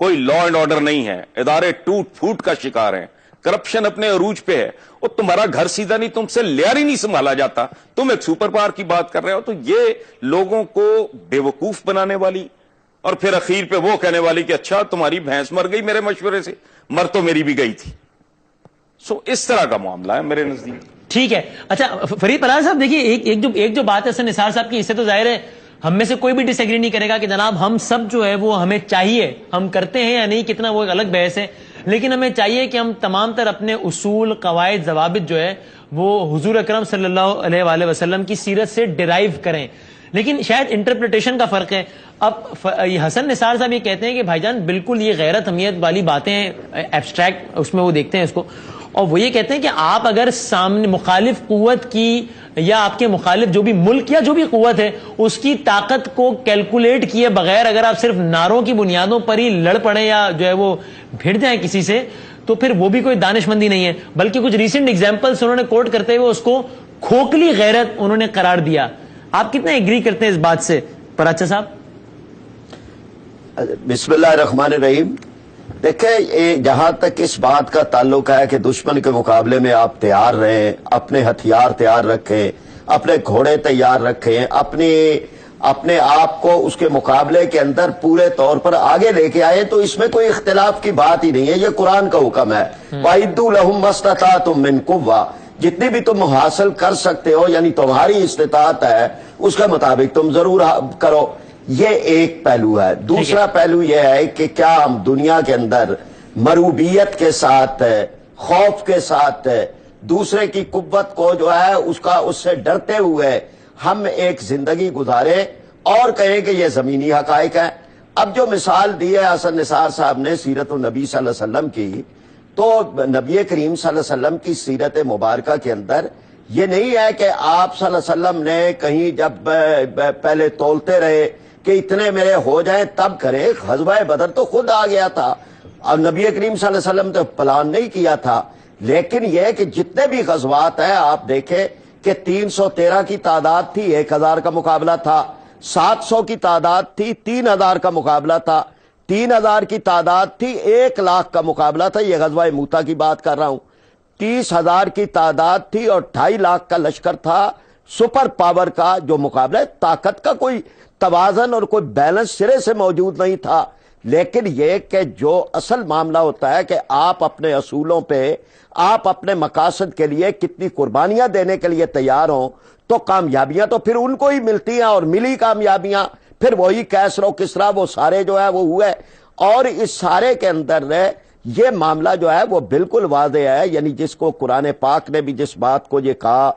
کوئی law and order نہیں ہے, ادارے ٹوٹ پھوٹ کا شکار ہیں, کرپشن اپنے عروج پہ ہے, اور تمہارا گھر سیدھا نہیں, تم سے لیار ہی نہیں سنبھالا جاتا, تم ایک سپر پاور کی بات کر رہے ہو. تو یہ لوگوں کو بیوقوف بنانے والی اور پھر اخیر پہ وہ کہنے والی کہ اچھا تمہاری بھینس مر گئی میرے مشورے سے, مر تو میری بھی گئی تھی. سو اس طرح کا معاملہ ہے میرے نزدیک. ٹھیک ہے. اچھا فرید پلار صاحب دیکھیے, ایک جو بات ہے حسن نثار صاحب کی, اس سے تو ظاہر ہے ہم میں سے کوئی بھی ڈس ایگری نہیں کرے گا کہ جناب ہم سب جو ہے وہ ہمیں چاہیے, ہم کرتے ہیں یا نہیں کتنا وہ ایک الگ بحث ہے, لیکن ہمیں چاہیے کہ ہم تمام تر اپنے اصول, قواعد, ضوابط جو ہے وہ حضور اکرم صلی اللہ علیہ وآلہ وسلم کی سیرت سے ڈرائیو کریں. لیکن شاید انٹرپریٹیشن کا فرق ہے. اب حسن نثار صاحب یہ کہتے ہیں کہ بھائی جان بالکل یہ غیرت حمیت والی باتیں ایبسٹریکٹ اس میں وہ دیکھتے ہیں اس کو, اور وہ یہ کہتے ہیں کہ آپ اگر سامنے مخالف قوت کی یا آپ کے مخالف جو بھی ملک یا جو بھی قوت ہے اس کی طاقت کو کیلکولیٹ کیے بغیر اگر آپ صرف نعروں کی بنیادوں پر ہی لڑ پڑے یا جو ہے وہ بھیڑ جائیں کسی سے, تو پھر وہ بھی کوئی دانش مندی نہیں ہے, بلکہ کچھ ریسنٹ ایگزامپلس انہوں نے کوٹ کرتے ہوئے اس کو کھوکھلی غیرت انہوں نے قرار دیا. آپ کتنا ایگری کرتے ہیں اس بات سے پراچا صاحب؟ بسم اللہ الرحمن الرحیم. دیکھیں, جہاں تک اس بات کا تعلق ہے کہ دشمن کے مقابلے میں آپ تیار رہیں, اپنے ہتھیار تیار رکھیں, اپنے گھوڑے تیار رکھیں, اپنے آپ کو اس کے مقابلے کے اندر پورے طور پر آگے لے کے آئے, تو اس میں کوئی اختلاف کی بات ہی نہیں ہے. یہ قرآن کا حکم ہے, وَأَعِدُّوا لَهُم مَّا اسْتَطَعْتُم مِّن قُوَّةٍ, جتنی بھی تم حاصل کر سکتے ہو یعنی تمہاری استطاعت ہے اس کے مطابق تم ضرور کرو. یہ ایک پہلو ہے. دوسرا پہلو یہ ہے کہ کیا ہم دنیا کے اندر مروبیت کے ساتھ, خوف کے ساتھ, دوسرے کی قوت کو جو ہے اس سے ڈرتے ہوئے ہم ایک زندگی گزارے اور کہیں کہ یہ زمینی حقائق ہے. اب جو مثال دی ہے حسن نثار صاحب نے سیرت النبی صلی اللہ علیہ وسلم کی, تو نبی کریم صلی اللہ علیہ وسلم کی سیرت مبارکہ کے اندر یہ نہیں ہے کہ آپ صلی اللہ علیہ وسلم نے کہیں جب پہلے تولتے رہے کہ اتنے میرے ہو جائیں تب کرے. غزوہ بدر تو خود آ گیا تھا, اور نبی کریم صلی اللہ علیہ وسلم تو پلان نہیں کیا تھا. لیکن یہ کہ جتنے بھی غزوات ہیں آپ دیکھیں کہ 313 کی تعداد تھی, 1000 کا مقابلہ تھا, 700 کی تعداد تھی, 3000 کا مقابلہ تھا, 3000 کی تعداد تھی, 1,00,000 کا مقابلہ تھا. یہ غزوہ موتا کی بات کر رہا ہوں. 30,000 کی تعداد تھی اور 2,50,000 کا لشکر تھا. سپر پاور کا جو مقابلہ ہے, طاقت کا کوئی توازن اور کوئی بیلنس سرے سے موجود نہیں تھا. لیکن یہ کہ جو اصل معاملہ ہوتا ہے کہ آپ اپنے اصولوں پہ, آپ اپنے مقاصد کے لیے کتنی قربانیاں دینے کے لیے تیار ہوں, تو کامیابیاں تو پھر ان کو ہی ملتی ہیں, اور ملی کامیابیاں پھر وہی کیسر و کسرا وہ سارے جو ہے وہ ہوئے. اور اس سارے کے اندر یہ معاملہ جو ہے وہ بالکل واضح ہے, یعنی جس کو قرآن پاک نے بھی جس بات کو یہ کہا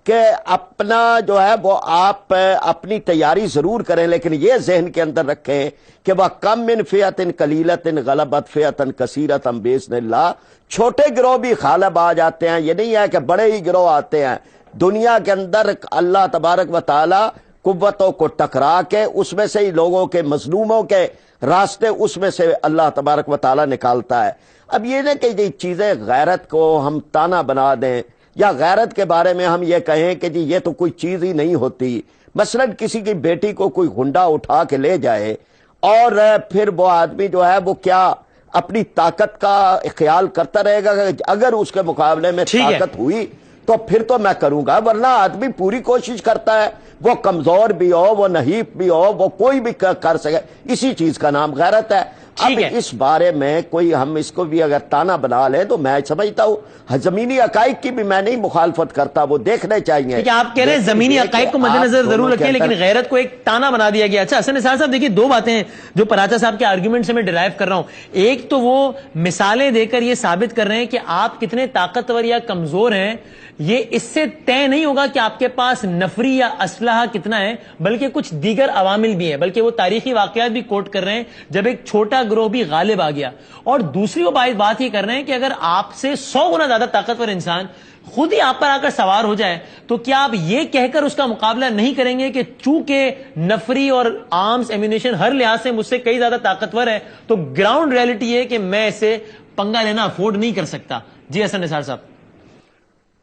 کہ اپنا جو ہے وہ آپ اپنی تیاری ضرور کریں, لیکن یہ ذہن کے اندر رکھیں کہ وہ کم من فئۃ قلیلۃ غلبت فئۃ کثیرۃ بإذن اللہ. چھوٹے گروہ بھی غالب آ جاتے ہیں, یہ نہیں ہے کہ بڑے ہی گروہ آتے ہیں. دنیا کے اندر اللہ تبارک و تعالی قوتوں کو ٹکرا کے اس میں سے ہی لوگوں کے مظلوموں کے راستے اس میں سے اللہ تبارک و تعالی نکالتا ہے. اب یہ نہیں کہ یہ چیزیں غیرت کو ہم تانا بنا دیں, یا غیرت کے بارے میں ہم یہ کہیں کہ جی یہ تو کوئی چیز ہی نہیں ہوتی. مثلا کسی کی بیٹی کو کوئی گنڈا اٹھا کے لے جائے اور پھر وہ آدمی جو ہے وہ کیا اپنی طاقت کا خیال کرتا رہے گا کہ اگر اس کے مقابلے میں طاقت ہوئی تو پھر تو میں کروں گا, ورنہ آدمی پوری کوشش کرتا ہے, وہ کمزور بھی ہو, وہ نحیف بھی ہو, وہ کوئی بھی کر سکے. اسی چیز کا نام غیرت ہے. اب اس بارے میں کوئی ہم اس کو بھی اگر تانا بنا لیں تو میں سمجھتا ہوں زمینی حقائق کی بھی میں نہیں مخالفت کرتا, وہ دیکھنے چاہیے. آپ کہہ رہے ہیں زمینی حقائق کو مد نظر ضرور رکھیں, لیکن غیرت کو ایک تانا بنا دیا گیا. اچھا حسن نثار صاحب دیکھیے, دو باتیں ہیں جو پراچا صاحب کے آرگیومنٹ سے میں ڈرائیو کر رہا ہوں. ایک تو وہ مثالیں دے کر یہ ثابت کر رہے ہیں کہ آپ کتنے طاقتور یا کمزور ہیں, یہ اس سے طے نہیں ہوگا کہ آپ کے پاس نفری یا اسلحہ کتنا ہے, بلکہ کچھ دیگر عوامل بھی ہیں. بلکہ وہ تاریخی واقعات بھی کوٹ کر رہے ہیں جب ایک چھوٹا گروہ بھی غالب آ گیا. اور دوسری وہ بات یہ کر رہے ہیں کہ اگر آپ سے 100 گنا زیادہ طاقتور انسان خود ہی آپ پر آ کر سوار ہو جائے تو کیا آپ یہ کہہ کر اس کا مقابلہ نہیں کریں گے کہ چونکہ نفری اور آرمز ایمونیشن ہر لحاظ سے مجھ سے کئی زیادہ طاقتور ہے, تو گراؤنڈ ریئلٹی یہ کہ میں اسے پنگا لینا افورڈ نہیں کر سکتا. جی حسن نثار صاحب.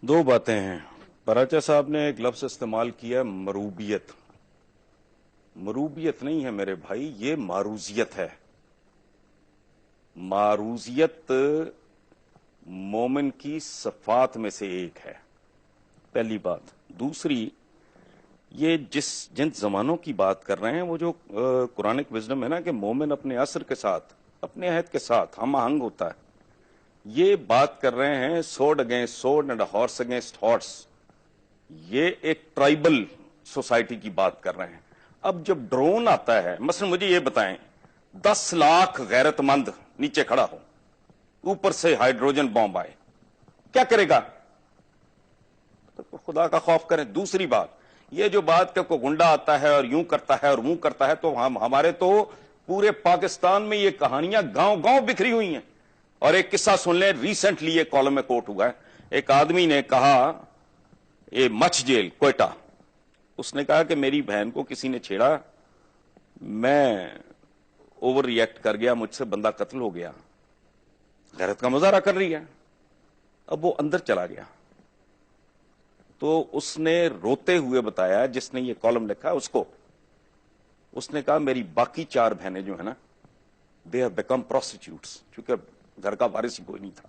دو باتیں ہیں. پراچا صاحب نے ایک لفظ استعمال کیا, مروبیت. مروبیت نہیں ہے میرے بھائی, یہ معروضیت ہے. معروضیت مومن کی صفات میں سے ایک ہے، پہلی بات۔ دوسری، یہ جن زمانوں کی بات کر رہے ہیں وہ جو قرآنک وزڈم ہے نا کہ مومن اپنے عصر کے ساتھ، اپنے عہد کے ساتھ ہم آہنگ ہوتا ہے، یہ بات کر رہے ہیں sword against sword and horse against horse, یہ ایک ٹرائبل سوسائٹی کی بات کر رہے ہیں۔ اب جب ڈرون آتا ہے، مثلا مجھے یہ بتائیں 10 لاکھ غیرت مند نیچے کھڑا ہو، اوپر سے ہائیڈروجن بم آئے، کیا کرے گا؟ تو خدا کا خوف کریں۔ دوسری بات، یہ جو بات کہ کوئی گنڈا آتا ہے اور یوں کرتا ہے اور وہ کرتا ہے، تو ہمارے تو پورے پاکستان میں یہ کہانیاں گاؤں گاؤں بکھری ہوئی ہیں۔ اور ایک قصہ سن لیں، ریسنٹلی ایک کالم میں کوٹ ہوا ہے، ایک آدمی نے کہا، یہ مچھ جیل کوئٹہ، اس نے کہا کہ میری بہن کو کسی نے چھیڑا، میں اوور ری ایکٹ کر گیا، مجھ سے بندہ قتل ہو گیا، غیرت کا مظاہرہ کر رہی ہے۔ اب وہ اندر چلا گیا تو اس نے روتے ہوئے بتایا، جس نے یہ کالم لکھا اس نے کہا میری باقی 4 بہنیں جو ہیں نا، دے ہیو بیکم پروسٹیٹیوٹس، چونکہ گھر کا وارث ہی کوئی نہیں تھا۔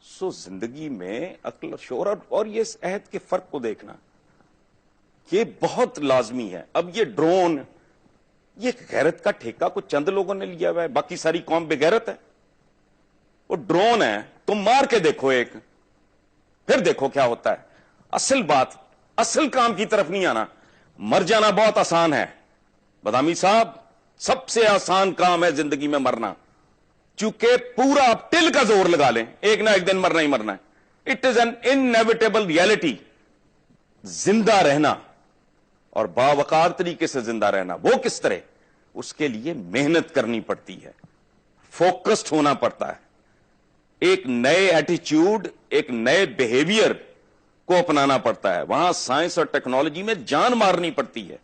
سو زندگی میں عقل اور شعور اور یہ اس عہد کے فرق کو دیکھنا یہ بہت لازمی ہے۔ اب یہ ڈرون، یہ غیرت کا ٹھیکہ کچھ چند لوگوں نے لیا ہوا ہے، باقی ساری قوم بے غیرت ہے۔ وہ ڈرون ہے، تم مار کے دیکھو ایک، پھر دیکھو کیا ہوتا ہے۔ اصل بات، اصل کام کی طرف نہیں آنا۔ مر جانا بہت آسان ہے بادامی صاحب، سب سے آسان کام ہے زندگی میں مرنا، چونکہ پورا آپ ٹل کا زور لگا لیں، ایک نہ ایک دن مرنا ہی مرنا ہے۔ It is an inevitable reality. زندہ رہنا اور باوقار طریقے سے زندہ رہنا، وہ کس طرح؟ اس کے لیے محنت کرنی پڑتی ہے، فوکسڈ ہونا پڑتا ہے، ایک نئے ایٹیچیوڈ، ایک نئے بیہیویئر کو اپنانا پڑتا ہے۔ وہاں سائنس اور ٹیکنالوجی میں جان مارنی پڑتی ہے،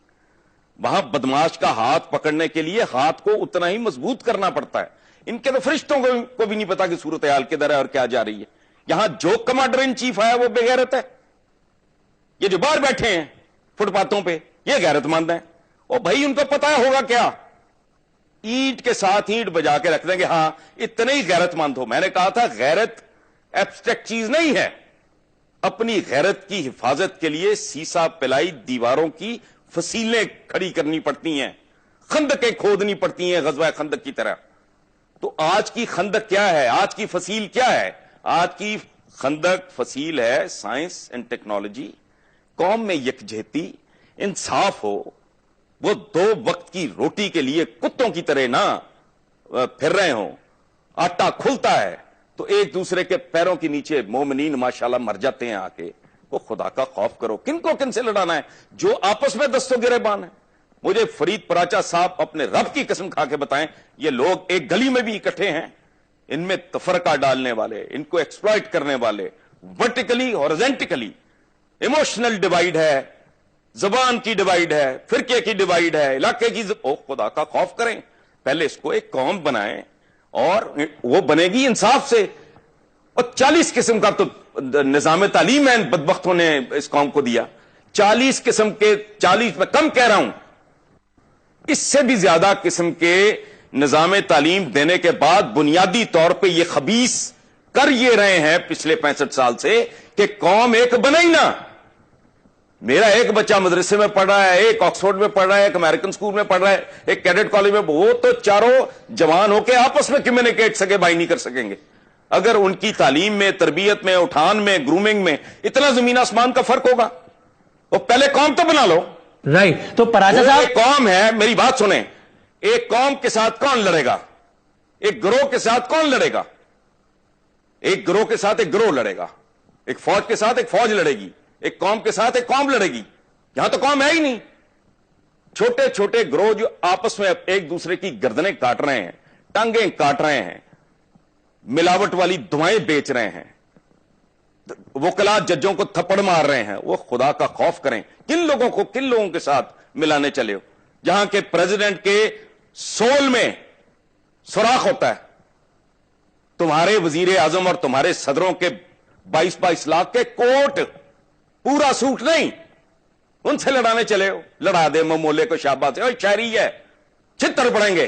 وہاں بدماش کا ہاتھ پکڑنے کے لیے ہاتھ کو اتنا ہی مضبوط کرنا پڑتا ہے۔ ان کے تو فرشتوں کو بھی نہیں پتا کہ صورتحال کدھر ہے اور کیا جا رہی ہے۔ یہاں جو کمانڈر ان چیف آیا وہ بے غیرت ہے، یہ جو باہر بیٹھے ہیں فٹ پاتھوں پہ یہ غیرت مند ہیں۔ او بھائی، ان کو پتا ہوگا کیا؟ اینٹ کے ساتھ اینٹ بجا کے رکھ دیں گے، ہاں اتنے ہی غیرت مند ہو۔ میں نے کہا تھا غیرت ایبسٹریکٹ چیز نہیں ہے، اپنی غیرت کی حفاظت کے لیے سیسا پلائی دیواروں کی فصیلیں کھڑی کرنی پڑتی ہیں، خندقیں کھودنی پڑتی ہیں غزوہ خندق کی طرح۔ تو آج کی خندق کیا ہے؟ آج کی فصیل کیا ہے؟ آج کی خندق فصیل ہے سائنس اینڈ ٹیکنالوجی، قوم میں یکجہتی، انصاف ہو، وہ 2 وقت کی روٹی کے لیے کتوں کی طرح نہ پھر رہے ہوں۔ آٹا کھلتا ہے تو ایک دوسرے کے پیروں کے نیچے مومنین ماشاءاللہ مر جاتے ہیں آ کے۔ وہ خدا کا خوف کرو، کن کو کن سے لڑانا ہے؟ جو آپس میں دستوں گریبان ہے۔ مجھے فرید پراچا صاحب اپنے رب کی قسم کھا کے بتائیں، یہ لوگ ایک گلی میں بھی اکٹھے ہیں، ان میں تفرقہ ڈالنے والے، ان کو ایکسپلائٹ کرنے والے، ورٹیکلی ہارزینٹیکلی ایموشنل ڈیوائیڈ ہے، زبان کی ڈیوائیڈ ہے، فرقے کی ڈیوائیڈ ہے، علاقے کی خدا کا خوف کریں۔ پہلے اس کو ایک قوم بنائیں اور وہ بنے گی انصاف سے۔ اور 40 قسم کا تو نظام تعلیم ہے ان بدبختوں نے اس قوم کو دیا، 40 قسم کے، 40 میں کم کہہ رہا ہوں، اس سے بھی زیادہ قسم کے نظام تعلیم دینے کے بعد بنیادی طور پہ یہ خبیث کر یہ رہے ہیں پچھلے 65 سال سے کہ قوم ایک بنے ہی نہ۔ میرا ایک بچہ مدرسے میں پڑھ رہا ہے، ایک آکسفورڈ میں پڑھ رہا ہے، ایک امریکن اسکول میں پڑھ رہا ہے، ایک کیڈٹ کالج میں، وہ تو چاروں جوان ہو کے آپس میں کمیونیکیٹ سکے بھائی نہیں کر سکیں گے اگر ان کی تعلیم میں، تربیت میں، اٹھان میں، گرومنگ میں اتنا زمین آسمان کا فرق ہوگا۔ وہ پہلے قوم تو بنا لو۔ رائٹ، تو پراچا ایک صاحب، قوم ہے، میری بات سنیں، ایک قوم کے ساتھ کون لڑے گا؟ ایک گروہ کے ساتھ کون لڑے گا؟ ایک گروہ کے ساتھ ایک گروہ لڑے گا، ایک فوج کے ساتھ ایک فوج لڑے گی، ایک قوم کے ساتھ ایک قوم لڑے گی۔ یہاں تو قوم ہے ہی نہیں، چھوٹے چھوٹے گروہ جو آپس میں ایک دوسرے کی گردنیں کاٹ رہے ہیں، ٹانگیں کاٹ رہے ہیں، ملاوٹ والی دعائیں بیچ رہے ہیں، وکلا ججوں کو تھپڑ مار رہے ہیں۔ وہ خدا کا خوف کریں، کن لوگوں کے ساتھ ملانے چلے ہو؟ جہاں کے پریزیڈنٹ کے سول میں سوراخ ہوتا ہے، تمہارے وزیر اعظم اور تمہارے صدروں کے 22 لاکھ کے کوٹ، پورا سوٹ نہیں، ان سے لڑانے چلے ہو۔ لڑا دے ممولے کو شاباش سے، شاعری ہے، چھتر پڑیں گے۔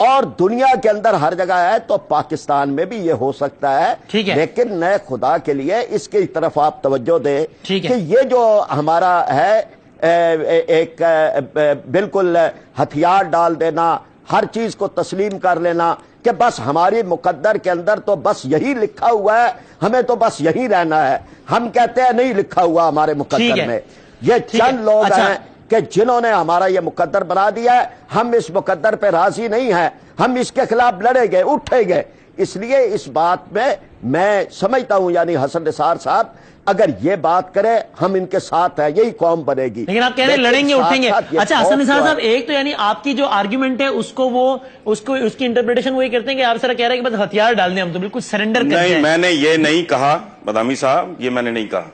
اور دنیا کے اندر ہر جگہ ہے، تو پاکستان میں بھی یہ ہو سکتا ہے. ٹھیک ہے، لیکن نئے خدا کے لیے اس کی طرف آپ توجہ دیں ٹھیک ہے کہ یہ جو ہمارا ہے ایک بالکل ہتھیار ڈال دینا، ہر چیز کو تسلیم کر لینا کہ بس ہماری مقدر کے اندر تو بس یہی لکھا ہوا ہے، ہمیں تو بس یہی رہنا ہے. ہم کہتے ہیں نہیں لکھا ہوا ہمارے مقدر میں. یہ چند لوگ ہیں کہ جنہوں نے ہمارا یہ مقدر بنا دیا ہے. ہم اس مقدر پہ راضی نہیں ہیں، ہم اس کے خلاف لڑے گئے، اٹھے گئے. اس لیے اس بات میں سمجھتا ہوں یعنی حسن نثار صاحب اگر یہ بات کرے ہم ان کے ساتھ ہیں، یہی قوم بنے گی. لیکن آپ کہہ رہے ہیں لڑیں گے اٹھیں گے. اچھا حسن نثار صاحب، ایک تو یعنی آپ کی جو آرگیومنٹ ہے اس کی انٹرپریٹیشن وہی کرتے ہیں کہ آپ سر کہہ رہے ہیں کہ بس ہتھیار ڈال دیں، ہم تو بالکل سرنڈر کرتے ہیں. نہیں، میں نے یہ نہیں کہا بادامی صاحب، یہ میں نے نہیں کہا.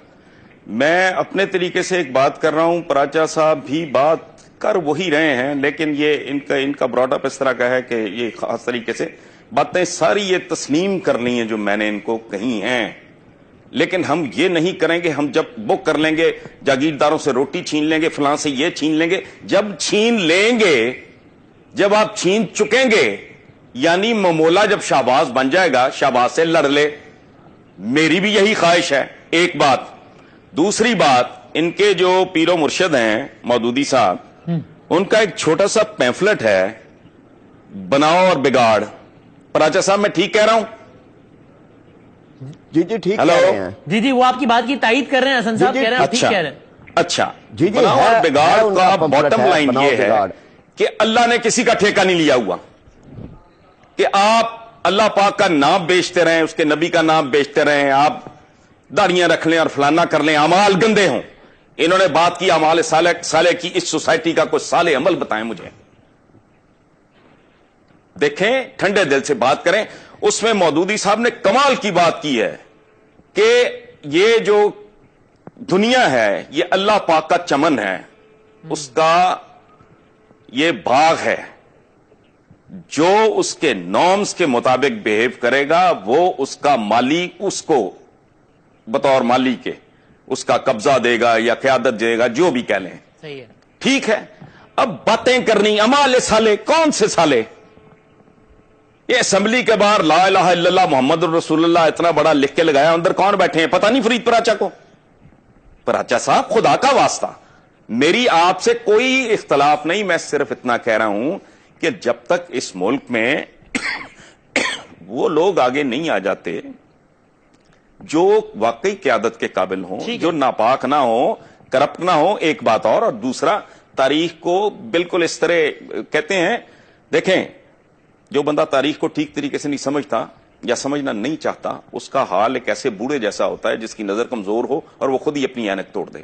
میں اپنے طریقے سے ایک بات کر رہا ہوں، پراچا صاحب بھی بات کر وہی رہے ہیں، لیکن یہ ان کا براٹ اپ اس طرح کا ہے کہ یہ خاص طریقے سے باتیں ساری یہ تسلیم کرنی ہیں جو میں نے ان کو کہی ہیں. لیکن ہم یہ نہیں کریں گے، ہم جب بک کر لیں گے جاگیرداروں سے روٹی چھین لیں گے، فلاں سے یہ چھین لیں گے. جب چھین لیں گے، جب آپ چھین چکیں گے، یعنی ممولا جب شہباز بن جائے گا، شہباز سے لڑ لے. میری بھی یہی خواہش ہے. ایک بات. دوسری بات، ان کے جو پیر و مرشد ہیں مودودی صاحب، ان کا ایک چھوٹا سا پیمفلٹ ہے بناؤ اور بگاڑ. پراچا صاحب میں ٹھیک کہہ رہا ہوں؟ جی ٹھیک ہلو، کہہ رہے ہیں. جی وہ آپ کی بات کی تائید کر رہے ہیں حسن صاحب، کہہ رہے ہیں ٹھیک کہہ رہے ہیں. اچھا، جی بناؤ اور بگاڑ کا باٹم لائن یہ ہے بگاڑ کہ اللہ نے کسی کا ٹھیکہ نہیں لیا ہوا کہ آپ اللہ پاک کا نام بیچتے رہیں، اس کے نبی کا نام بیچتے رہیں، آپ داڑیاں رکھ لیں اور فلانا کر لیں، اعمال گندے ہوں. انہوں نے بات کی اعمال صالح کی. اس سوسائٹی کا کوئی صالح عمل بتائیں مجھے. دیکھیں، ٹھنڈے دل سے بات کریں. اس میں مودودی صاحب نے کمال کی بات کی ہے کہ یہ جو دنیا ہے یہ اللہ پاک کا چمن ہے، اس کا یہ باغ ہے. جو اس کے نارمز کے مطابق بہیو کرے گا وہ اس کا مالی، اس کو بطور مالی کے اس کا قبضہ دے گا یا قیادت دے گا، جو بھی کہہ لیں. صحیح ہے، ٹھیک ہے. اب باتیں کرنی اعمال صالح، کون سے صالح؟ یہ اسمبلی کے باہر لا الہ الا اللہ محمد الرسول اللہ اتنا بڑا لکھ کے لگایا، اندر کون بیٹھے ہیں پتہ نہیں فرید پراچا کو. پراچا صاحب خدا کا واسطہ، میری آپ سے کوئی اختلاف نہیں. میں صرف اتنا کہہ رہا ہوں کہ جب تک اس ملک میں وہ لوگ آگے نہیں آ جاتے جو واقعی قیادت کے قابل ہوں، جو ناپاک نہ ہوں، کرپٹ نہ ہوں. ایک بات اور دوسرا، تاریخ کو بالکل اس طرح کہتے ہیں، دیکھیں جو بندہ تاریخ کو ٹھیک طریقے سے نہیں سمجھتا یا سمجھنا نہیں چاہتا، اس کا حال ایک ایسے بوڑھے جیسا ہوتا ہے جس کی نظر کمزور ہو اور وہ خود ہی اپنی اینک توڑ دے.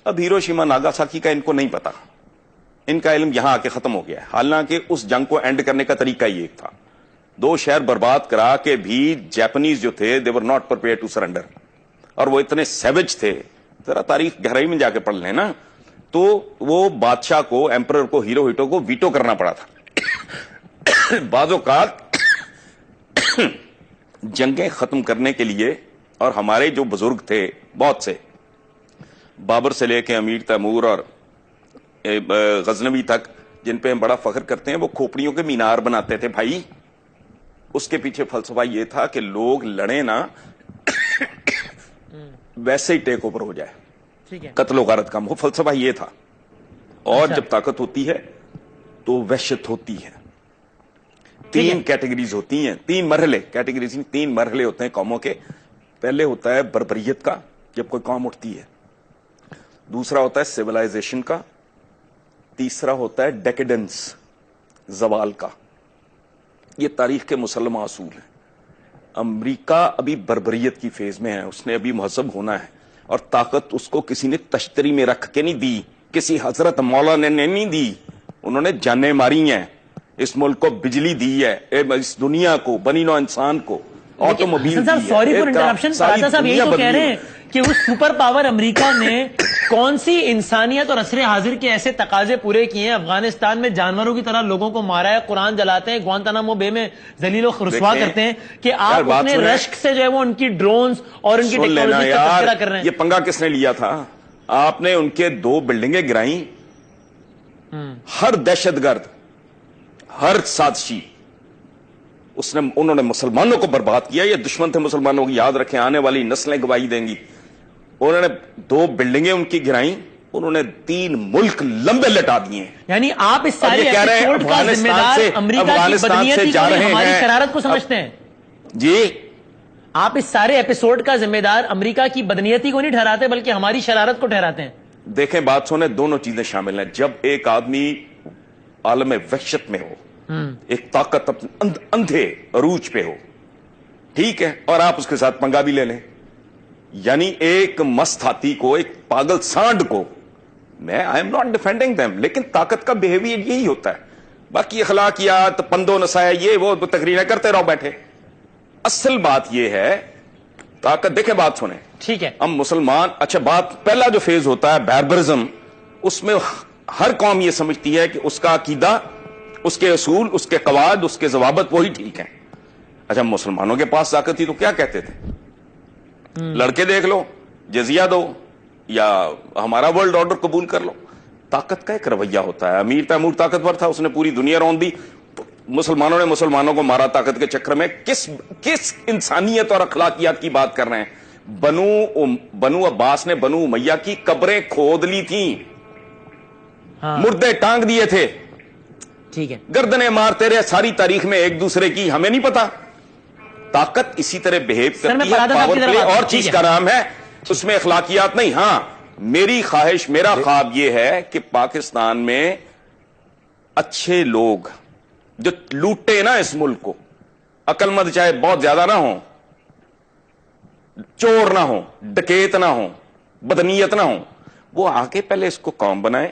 اب ہیروشیما ناگاساکی کا ان کو نہیں پتا، ان کا علم یہاں آ کے ختم ہو گیا ہے. حالانکہ اس جنگ کو اینڈ کرنے کا طریقہ ہی ایک تھا. 2 شہر برباد کرا کے بھی جاپنیز جو تھے they were not prepared to surrender، اور وہ اتنے سیوج تھے. ذرا تاریخ گہرائی میں جا کے پڑھ لیں نا، تو وہ بادشاہ کو، ایمپرر کو، ہیروہیٹو کو ویٹو کرنا پڑا تھا. بعض اوقات جنگیں ختم کرنے کے لیے، اور ہمارے جو بزرگ تھے بہت سے، بابر سے لے کے امیر تیمور اور غزنوی تک، جن پہ ہم بڑا فخر کرتے ہیں، وہ کھوپڑیوں کے مینار بناتے تھے بھائی. اس کے پیچھے فلسفہ یہ تھا کہ لوگ لڑیں نا، ویسے ہی ٹیک اوور ہو جائے، قتل و غارت کم ہو. فلسفہ یہ تھا. اور جب طاقت ہوتی ہے تو وحشت ہوتی ہے. 3 کیٹیگریز ہوتی ہیں، 3 مرحلے، کیٹیگریز 3 مرحلے ہوتے ہیں قوموں کے. پہلے ہوتا ہے بربریت کا، جب کوئی قوم اٹھتی ہے. دوسرا ہوتا ہے سیولائزیشن کا. تیسرا ہوتا ہے ڈیکیڈنس، زوال کا. یہ تاریخ کے مسلمہ اصول ہیں. امریکہ ابھی بربریت کی فیز میں ہے، اس نے ابھی مہذب ہونا ہے، اور طاقت اس کو کسی نے تشتری میں رکھ کے نہیں دی، کسی حضرت مولانا نے نہیں دی. انہوں نے جانیں ماری ہیں، اس ملک کو بجلی دی ہے، اس دنیا کو، بنی نوع انسان کو آٹوموبائل دی ہے. سوری فار انٹرپشن، پراچا صاحب یہی تو کہہ رہے ہیں کہ اس سپر پاور امریکہ نے کون سی انسانیت اور عصر حاضر کے ایسے تقاضے پورے کیے ہیں؟ افغانستان میں جانوروں کی طرح لوگوں کو مارا ہے، قرآن جلاتے ہیں، گوانتانامو بے میں ذلیل و رسوا کرتے ہیں، کہ آپ اپنے رشک سے جو ہے وہ ان کی ڈرونز اور ان کی ٹیکنالوجی کا تذکرہ کر رہے ہیں. یہ پنگا کس نے لیا تھا؟ آپ نے ان کے 2 بلڈنگیں گرائیں. ہر دہشت گرد، ہر سازشی انہوں نے مسلمانوں کو برباد کیا. یہ دشمن تھے مسلمانوں کی, یاد رکھیں, آنے والی نسلیں گواہی دیں گی. انہوں نے 2 بلڈنگیں ان کی گرائیں, انہوں نے 3 ملک لمبے لٹا دیے. یعنی آپ اس سارے ایپیسوڈ کا ذمہ دار امریکہ کی بدنیتی کو ہماری شرارت کو سمجھتے ہیں؟ جی, آپ اس سارے ایپیسوڈ کا ذمہ دار امریکہ کی بدنیتی کو نہیں ٹھہراتے بلکہ ہماری شرارت کو ٹھہراتے ہیں. دیکھیں بات سنیں, دونوں چیزیں شامل ہیں. جب ایک آدمی عالم وحشت میں ہو, ایک طاقت اندھے عروج پہ ہو, ٹھیک ہے, اور آپ اس کے ساتھ پنگا بھی لے لیں, یعنی ایک مست ہاتھی کو, ایک پاگل سانڈ کو, میں I am not defending them, لیکن طاقت کا بیہیویئر یہی ہوتا ہے. باقی اخلاقیات, پندو نسایا, یہ وہ تقریریں کرتے رہو بیٹھے. اصل بات یہ ہے طاقت. دیکھیں بات سنیں, ٹھیک ہے, ہم مسلمان, اچھا بات, پہلا جو فیز ہوتا ہے باربرزم, اس میں ہر قوم یہ سمجھتی ہے کہ اس کا عقیدہ, اس کے اصول, اس کے قواعد, اس کے ضوابط وہی ٹھیک ہیں. اچھا مسلمانوں کے پاس طاقت تھی تو کیا کہتے تھے؟ لڑکے دیکھ لو, جزیہ دو, یا ہمارا ورلڈ آرڈر قبول کر لو. طاقت کا ایک رویہ ہوتا ہے. امیر تیمور طاقتور تھا, اس نے پوری دنیا روند دی. مسلمانوں نے مسلمانوں کو مارا طاقت کے چکر میں. کس انسانیت اور اخلاقیات کی بات کر رہے ہیں؟ بنو عباس نے بنو امیہ کی قبریں کھود لی تھیں, مردے ٹانگ دیے تھے, ٹھیک ہے, گردنیں مارتے رہے ساری تاریخ میں ایک دوسرے کی. ہمیں نہیں پتا. طاقت اسی طرح بہیو کرتی ہے, پاور پلے اور چیز کا نام ہے, اس میں اخلاقیات نہیں. ہاں میری خواہش, میرا خواب یہ ہے کہ پاکستان میں اچھے لوگ جو لوٹے نا اس ملک کو, عقل مند چاہے بہت زیادہ نہ ہوں, چور نہ ہوں, ڈکیت نہ ہوں, بدنیت نہ ہوں, وہ آ کے پہلے اس کو قوم بنائیں.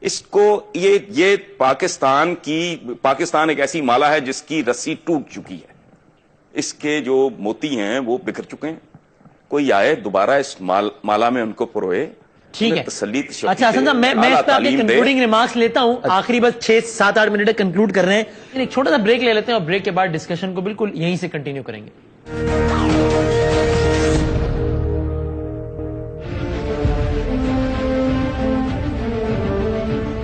اس کو یہ پاکستان ایک ایسی مالا ہے جس کی رسی ٹوٹ چکی ہے, اس کے جو موتی ہیں وہ بکھر چکے ہیں. کوئی آئے دوبارہ اس مالا میں ان کو پروئے. ٹھیک ہے, تسلی. اچھا حسن صاحب, میں اس پہ اپنے کنکلوڈنگ ریمارکس لیتا ہوں. آخری بس 6-7-8 منٹ کنکلوڈ کر رہے ہیں. ایک چھوٹا سا بریک لے لیتے ہیں اور بریک کے بعد ڈسکشن کو بالکل یہیں سے کنٹینیو کریں گے.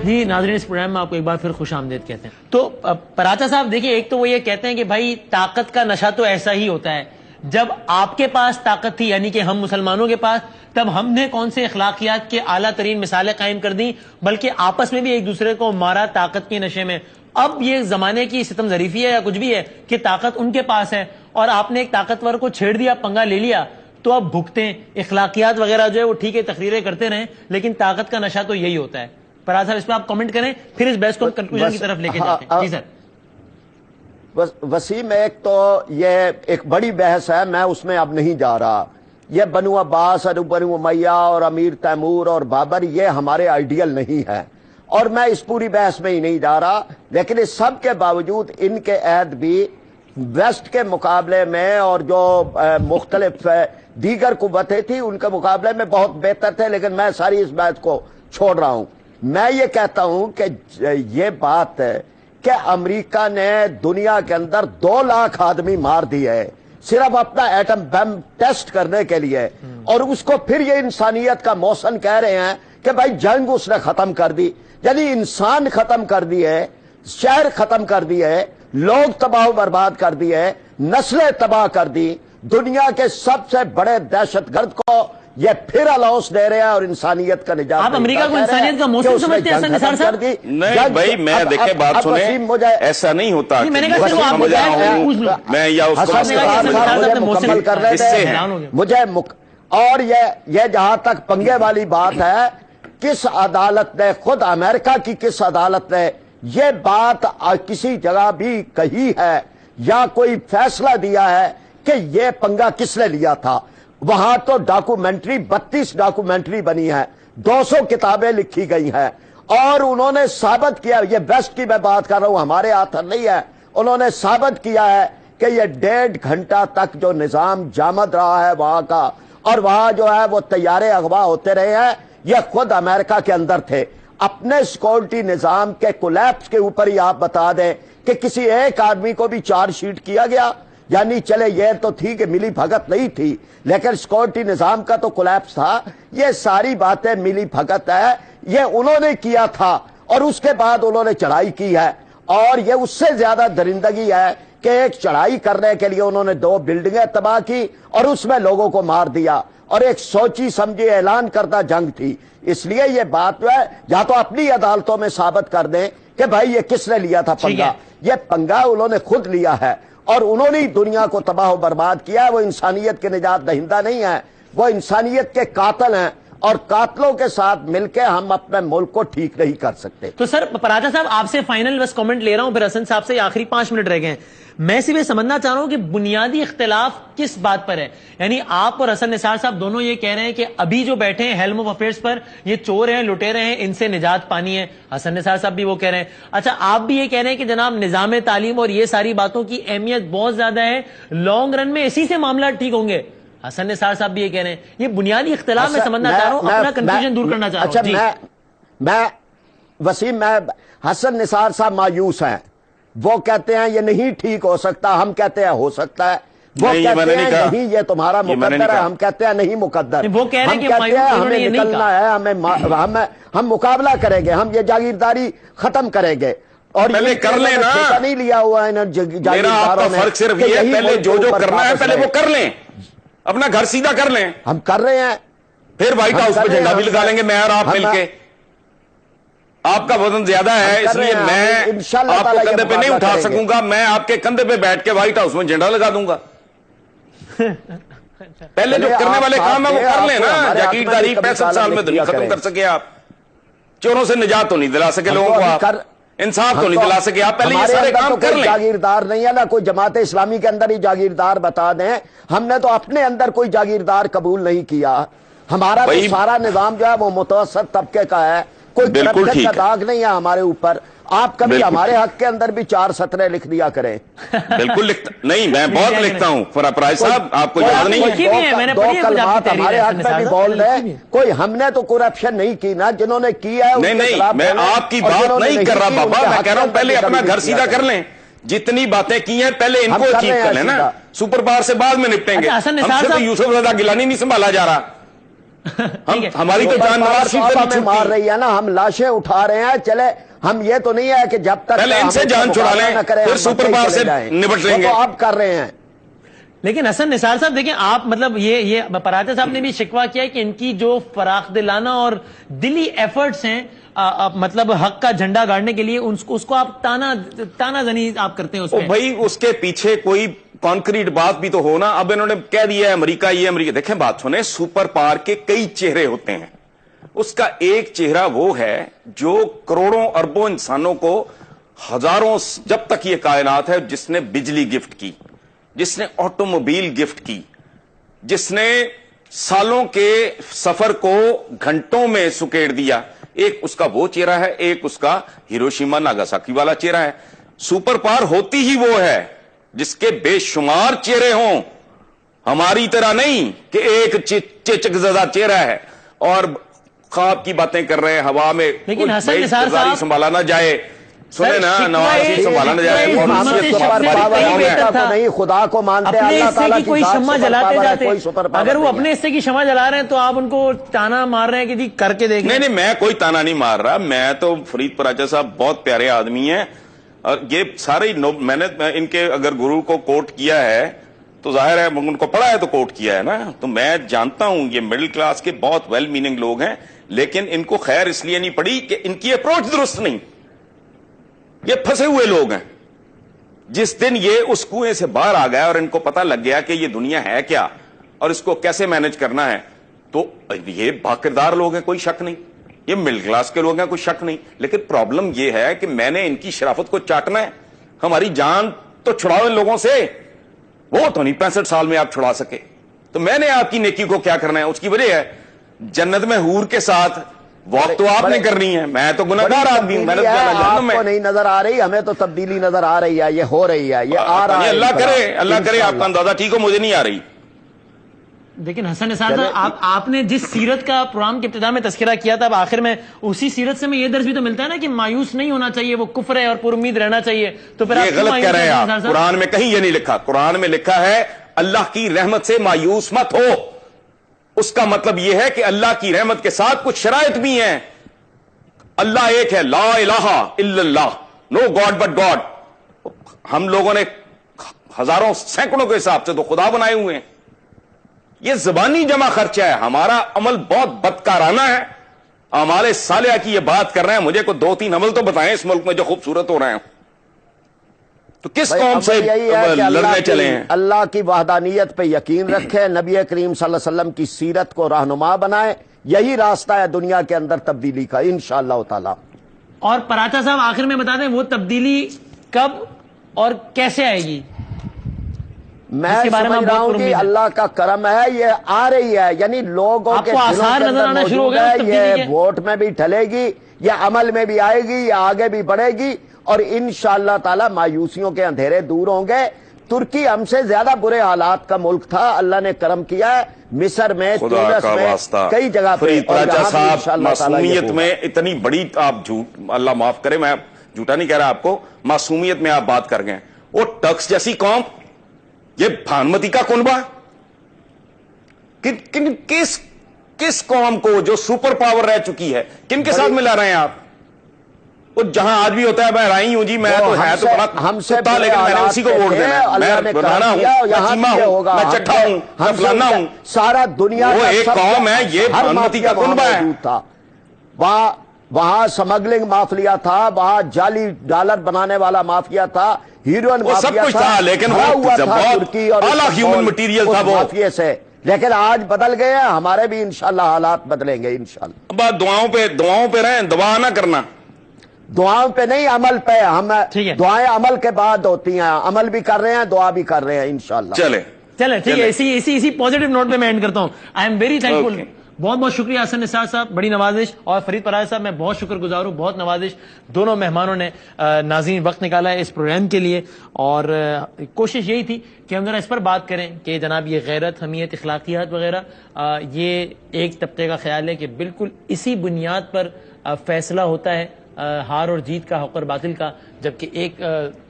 جی ناظرین, اس پروگرام میں آپ کو ایک بار پھر خوش آمدید کہتے ہیں. تو پراچا صاحب دیکھیں, ایک تو وہ یہ کہتے ہیں کہ بھائی طاقت کا نشہ تو ایسا ہی ہوتا ہے. جب آپ کے پاس طاقت تھی, یعنی کہ ہم مسلمانوں کے پاس, تب ہم نے کون سے اخلاقیات کے اعلیٰ ترین مثالیں قائم کر دیں, بلکہ آپس میں بھی ایک دوسرے کو مارا طاقت کے نشے میں. اب یہ زمانے کی ستم ظریفی ہے یا کچھ بھی ہے کہ طاقت ان کے پاس ہے اور آپ نے ایک طاقتور کو چھیڑ دیا, پنگا لے لیا, تو اب بھگتے ہیں. اخلاقیات وغیرہ جو ہے وہ ٹھیک ہے, تقریریں کرتے رہیں, لیکن طاقت کا نشہ تو یہی ہوتا ہے. فراز صاحب اس پہ آپ کامنٹ کریں, پھر اس بحث کو کنکلوژن کی طرف لے کے جاتے ہیں. جی سر. وسیم, ایک تو یہ ایک بڑی بحث ہے, میں اس میں اب نہیں جا رہا. یہ بنو عباس اور بنو امیہ اور امیر تیمور اور بابر, یہ ہمارے آئیڈیل نہیں ہے, اور میں اس پوری بحث میں ہی نہیں جا رہا. لیکن اس سب کے باوجود ان کے عہد بھی ویسٹ کے مقابلے میں اور جو مختلف دیگر قوتیں تھیں ان کے مقابلے میں بہت بہتر تھے. لیکن میں ساری اس بات کو چھوڑ رہا ہوں. میں یہ کہتا ہوں کہ یہ بات ہے کہ امریکہ نے دنیا کے اندر 2 لاکھ آدمی مار دی ہے صرف اپنا ایٹم بم ٹیسٹ کرنے کے لیے, اور اس کو پھر یہ انسانیت کا محسن کہہ رہے ہیں کہ بھائی جنگ اس نے ختم کر دی. یعنی انسان ختم کر دی ہے, شہر ختم کر دی ہے, لوگ تباہ و برباد کر دی ہے, نسلیں تباہ کر دی. دنیا کے سب سے بڑے دہشت گرد کو یہ پھر الاؤنس دے رہے ہیں اور انسانیت کا نجات. آپ امریکہ کو انسانیت کا محسن سمجھتے ہیں نثار صاحب؟ نہیں بھائی, میں دیکھیں بات سنیں, ایسا نہیں ہوتا. میں یا اس کو مکمل کر رہے تھے مجھے, اور یہ جہاں تک پنگے والی بات ہے, کس عدالت نے, خود امریکہ کی کس عدالت نے یہ بات کسی جگہ بھی کہی ہے یا کوئی فیصلہ دیا ہے کہ یہ پنگا کس نے لیا تھا؟ وہاں تو ڈاکومنٹری 32 ڈاکومنٹری بنی ہے, 200 کتابیں لکھی گئی ہیں, اور انہوں نے ثابت کیا, یہ ویسٹ کی میں بات کر رہا ہوں, ہمارے ہاتھ نہیں ہے, انہوں نے ثابت کیا ہے کہ یہ 1.5 گھنٹہ تک جو نظام جامد رہا ہے وہاں کا, اور وہاں جو ہے وہ طیارے اغوا ہوتے رہے ہیں, یہ خود امریکہ کے اندر تھے. اپنے سیکورٹی نظام کے کولیپس کے اوپر ہی آپ بتا دیں کہ کسی ایک آدمی کو بھی چارج شیٹ کیا گیا. یعنی چلے یہ تو تھی کہ ملی بھگت نہیں تھی, لیکن سیکورٹی نظام کا تو کولیپس تھا. یہ ساری باتیں ملی بھگت ہے, یہ انہوں نے کیا تھا, اور اس کے بعد انہوں نے چڑھائی کی ہے, اور یہ اس سے زیادہ درندگی ہے کہ ایک چڑھائی کرنے کے لیے انہوں نے 2 بلڈنگیں تباہ کی اور اس میں لوگوں کو مار دیا، اور ایک سوچی سمجھی اعلان کردہ جنگ تھی. اس لیے یہ بات جو ہے یا تو اپنی عدالتوں میں ثابت کر دیں کہ بھائی یہ کس نے لیا تھا پنگا. یہ پنگا انہوں نے خود لیا ہے اور انہوں نے دنیا کو تباہ و برباد کیا ہے. وہ انسانیت کے نجات دہندہ نہیں ہیں، وہ انسانیت کے قاتل ہیں، اور قاتلوں کے ساتھ مل کے ہم اپنے ملک کو ٹھیک نہیں کر سکتے. تو سر پراجا صاحب آپ سے فائنل بس کامنٹ لے رہا ہوں، پھر حسن صاحب سے آخری 5 منٹ رہ گئے ہیں. میں صرف یہ سمجھنا چاہ رہا ہوں کہ بنیادی اختلاف کس بات پر ہے. یعنی آپ اور حسن نثار صاحب دونوں یہ کہہ رہے ہیں کہ ابھی جو بیٹھے ہیں ہیلم آف افیئرس پر، یہ چور ہیں، لٹیرے ہیں، ان سے نجات پانی ہے. حسن نثار صاحب بھی وہ کہہ رہے ہیں. اچھا آپ بھی یہ کہہ رہے ہیں کہ جناب نظام تعلیم اور یہ ساری باتوں کی اہمیت بہت زیادہ ہے، لانگ رن میں اسی سے معاملات ٹھیک ہوں گے. حسن نثار صاحب بھی یہ کہہ رہے ہیں. یہ بنیادی اختلاف میں سمجھنا چاہ رہا ہوں، اپنا کنفیوژن دور کرنا چاہ رہا ہوں. میں وسیم، میں حسن نثار صاحب مایوس ہیں. وہ کہتے ہیں یہ نہیں ٹھیک ہو سکتا، ہم کہتے ہیں ہو سکتا ہے. وہ کہتے ہیں نہیں یہ تمہارا مقدر ہے، ہم کہتے ہیں نہیں مقدر. وہ کہہ رہے ہیں کہ ہمیں نکلنا ہے، ہم مقابلہ کریں گے، ہم یہ جاگیرداری ختم کریں گے. اور پہلے کر لیں نا، ٹھیکہ نہیں لیا ہوا ہے میرا آپ کا فرق صرف یہ ہے پہلے جو کرنا ہے پہلے وہ کر لیں، اپنا گھر سیدھا کر لیں. ہم کر رہے ہیں، پھر وائٹ ہاؤس پہ جھنڈا بھی لگا لیں گے میں اور آپ مل کے. آپ کا وزن زیادہ ہے اس لیے میں آپ کو کندھے پہ نہیں اٹھا سکوں گا، میں آپ کے کندھے پہ بیٹھ کے وائٹ ہاؤس میں جھنڈا لگا دوں گا. پہلے جو کرنے والے کام ہے وہ کر لیں نا. جاگیرداری 65 سال میں دنیا ختم کر سکے آپ. چوروں سے نجات تو نہیں دلا سکے لوگوں کو، آپ انصاف تو نہیں دلا سکے آپ. پہلے یہ سارے کام کر لیں. جاگیردار نہیں ہے نا کوئی جماعت اسلامی کے اندر ہی جاگیردار بتا دیں. ہم نے تو اپنے اندر کوئی جاگیردار قبول نہیں کیا. ہمارا تو سارا نظام جو ہے وہ متوسط طبقے کا ہے، کوئی کرپشن کا داغ نہیں ہے ہمارے اوپر. آپ کبھی ہمارے حق کے اندر بھی 4 سطریں لکھ دیا کریں. بالکل لکھتا نہیں، میں بہت لکھتا ہوں. فراز صاحب آپ کو یاد نہیں ہے؟ 2 کلمات ہمارے حق میں بھی بول رہے. کوئی ہم نے تو کرپشن نہیں کی نا، جنہوں نے کیا ہے نہیں، میں آپ کی بات نہیں کر رہا بابا. میں کہہ رہا ہوں پہلے اپنا گھر سیدھا کر لیں. جتنی باتیں کی ہیں پہلے ان کو اچیو کر لیں نا. سپر پاور سے بعد میں نپٹیں گے. ہم سے تو یوسف رضا گیلانی نہیں سنبھالا جا رہا. ہماری تو جان نواز شریف میں مار رہی ہے نا، ہم لاشیں اٹھا رہے ہیں. چلے ہم یہ تو نہیں ہے کہ جب تک پہلے ان سے جان چھڑا لیں پھر سپر پاور سے نپٹ لیں گے. آپ کر رہے ہیں. لیکن حسن نثار صاحب دیکھیں، آپ مطلب یہ پراجا صاحب نے بھی شکوہ کیا ہے کہ ان کی جو فراخ دلانہ اور دلی ایفرٹس ہیں مطلب حق کا جھنڈا گاڑنے کے لیے، اس کو آپ تانا زنی آپ کرتے ہیں اس میں. بھائی اس کے پیچھے کوئی کانکریٹ بات بھی تو ہونا. اب انہوں نے کہہ دیا ہے امریکہ یہ امریکہ. دیکھیں بات سنیں، سپر پاور کے کئی چہرے ہوتے ہیں. اس کا ایک چہرہ وہ ہے جو کروڑوں اربوں انسانوں کو ہزاروں جب تک یہ کائنات ہے، جس نے بجلی گفٹ کی، جس نے آٹوموبائل گفٹ کی، جس نے سالوں کے سفر کو گھنٹوں میں سکیڑ دیا. ایک اس کا وہ چہرہ ہے، ایک اس کا ہیروشیما ناگاساکی والا چہرہ ہے. سپر پاور ہوتی ہی وہ ہے جس کے بے شمار چہرے ہوں، ہماری طرح نہیں کہ ایک چچک زدہ چہرہ ہے اور خواب کی باتیں کر رہے ہیں ہوا میں. لیکن حسن نثار صاحب سنبھالا نہ جائے، سنیں نا، نواز شریف سنبھالا نہ جائے. نہیں خدا کو مانتے، اپنے حصے کی کوئی شمع جلاتے جاتے. اگر وہ اپنے حصے کی شمع جلا رہے ہیں تو آپ ان کو تانا مار رہے ہیں کہ جی کر کے دیکھیں. نہیں، میں کوئی تانا نہیں مار رہا. میں تو فرید پراجا صاحب بہت پیارے آدمی ہیں، اور یہ سارے میں نے ان کے اگر گرو کو کوٹ کیا ہے تو ظاہر ہے ان کو پڑھا ہے تو کوٹ کیا ہے نا. تو میں جانتا ہوں یہ مڈل کلاس کے بہت ویل میننگ لوگ ہیں، لیکن ان کو خیر اس لیے نہیں پڑی کہ ان کی اپروچ درست نہیں. یہ پھنسے ہوئے لوگ ہیں. جس دن یہ اس کنویں سے باہر آ گیا اور ان کو پتا لگ گیا کہ یہ دنیا ہے کیا اور اس کو کیسے مینج کرنا ہے، تو یہ باکردار لوگ ہیں، کوئی شک نہیں. یہ مڈل کلاس کے لوگ ہیں، کوئی شک نہیں. لیکن پرابلم یہ ہے کہ میں نے ان کی شرافت کو چاٹنا ہے. ہماری جان تو چھڑاؤ ان لوگوں سے، وہ تو نہیں 65 سال میں آپ چھڑا سکے. تو میں نے آپ کی نیکی کو کیا کرنا ہے، اس کی وجہ ہے جنت میں حور کے ساتھ واک تو آپ نے کرنی ہے. میں تو گناہگار آدمی ہوں. آپ کو نہیں نظر آ رہی، ہمیں تو تبدیلی نظر آ رہی ہے. یہ ہو رہی ہے، یہ آ رہا ہے. اللہ کرے آپ کا اندازہ ٹھیک ہو، مجھے نہیں آ رہی. لیکن حسن نثار صاحب آپ نے جس سیرت کا پروگرام کے ابتدا میں تذکرہ کیا تھا، اب آخر میں اسی سیرت سے میں یہ درس بھی تو ملتا ہے نا کہ مایوس نہیں ہونا چاہیے، وہ کفر ہے اور پر امید رہنا چاہیے. تو پھر یہ غلط کہہ رہے ہیں آپ. قرآن میں کہیں یہ نہیں لکھا. قرآن میں لکھا ہے اللہ کی رحمت سے مایوس مت ہو. اس کا مطلب یہ ہے کہ اللہ کی رحمت کے ساتھ کچھ شرائط بھی ہیں. اللہ ایک ہے، لا الہ الا اللہ، نو گاڈ بٹ گاڈ. ہم لوگوں نے ہزاروں سینکڑوں کے حساب سے تو خدا بنائے ہوئے ہیں. یہ زبانی جمع خرچہ ہے. ہمارا عمل بہت بدکارانہ ہے. ہمارے صالحہ کی یہ بات کر رہے ہیں, مجھے کوئی 2-3 عمل تو بتائیں اس ملک میں جو خوبصورت ہو رہے ہیں. تو کس قوم سے لڑنے چلے ہیں؟ اللہ کی وحدانیت پہ یقین رکھے, نبی کریم صلی اللہ علیہ وسلم کی سیرت کو رہنما بنائے. یہی راستہ ہے دنیا کے اندر تبدیلی کا انشاءاللہ تعالی. اور پراچا صاحب آخر میں بتا دیں وہ تبدیلی کب اور کیسے آئے گی؟ میں سمجھ رہا ہوں کہ اللہ کا کرم ہے, یہ آ رہی ہے. یعنی لوگوں کے آثار نظر آنا شروع ہو گئے, یہ ووٹ میں بھی ڈھلے گی, یہ عمل میں بھی آئے گی, یہ آگے بھی بڑھے گی, اور انشاءاللہ تعالی مایوسیوں کے اندھیرے دور ہوں گے. ترکی ہم سے زیادہ برے حالات کا ملک تھا, اللہ نے کرم کیا ہے. مصر میں, تونس میں, کئی جگہ پہ. فرید پراچا صاحب, معصومیت میں اتنی بڑی آپ جھوٹ, اللہ معاف کرے میں جھوٹا نہیں کہہ رہا آپ کو, معصومیت میں آپ بات کر گئے. وہ ٹرکس جیسی قوم, یہ بھانمتی کا کنبہ, کس قوم کو جو سپر پاور رہ چکی ہے کن کے ساتھ ملا رہے ہیں آپ؟ وہ جہاں آج بھی ہوتا ہے میں رائی ہوں جی, میں تو ہے تو بڑا ہم سے لیکن میں نے اسی کو ووٹ دینا ہے, میں بنانا ہوں, میں چیمہ ہوں, میں چٹھا ہوں, میں فلانا ہوں. سارا دنیا وہ ایک قوم ہے, یہ بھانمتی کا کنبہ ہے. وہاں سمگلنگ مافیا تھا, وہاں جعلی ڈالر بنانے والا مافیا تھا, ہیروئن سب کچھ تھا, لیکن وہ ترکی اور اعلیٰ ہیومن مٹیریل تھا وہ مافیے سے. لیکن آج بدل گئے ہیں, ہمارے بھی انشاءاللہ حالات بدلیں گے انشاءاللہ. اب دعاؤں پہ رہیں, دعا نہ کرنا. دعاؤں پہ نہیں, عمل پہ. ہم دعائیں عمل کے بعد ہوتی ہیں, عمل بھی کر رہے ہیں, دعا بھی کر رہے ہیں انشاءاللہ. چلے ٹھیک ہے, اسی پازیٹیو نوٹ پہ میں اینڈ کرتا ہوں. آئی ایم ویری تھینک فل. بہت بہت شکریہ حسن نثار صاحب, بڑی نوازش, اور فرید پراچا صاحب میں بہت شکر گزار ہوں, بہت نوازش. دونوں مہمانوں نے ناظرین وقت نکالا ہے اس پروگرام کے لیے, اور کوشش یہی تھی کہ ہم ذرا اس پر بات کریں کہ جناب یہ غیرت, حمیت, اخلاقیات وغیرہ, یہ ایک طبقے کا خیال ہے کہ بالکل اسی بنیاد پر فیصلہ ہوتا ہے ہار اور جیت کا, حق اور باطل کا, جبکہ ایک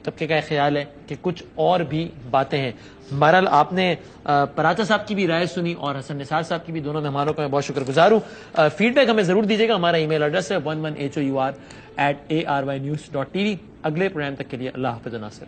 طبقے کا خیال ہے کہ کچھ اور بھی باتیں ہیں. بہرحال آپ نے پراچا صاحب کی بھی رائے سنی اور حسن نثار صاحب کی بھی, دونوں مہمانوں کا میں بہت شکر گزار ہوں. فیڈ بیک ہمیں ضرور دیجیے گا, ہمارا ای میل ایڈریس ہے 11hour@arynews.tv. اگلے پروگرام تک کے لیے اللہ حافظ ناصر.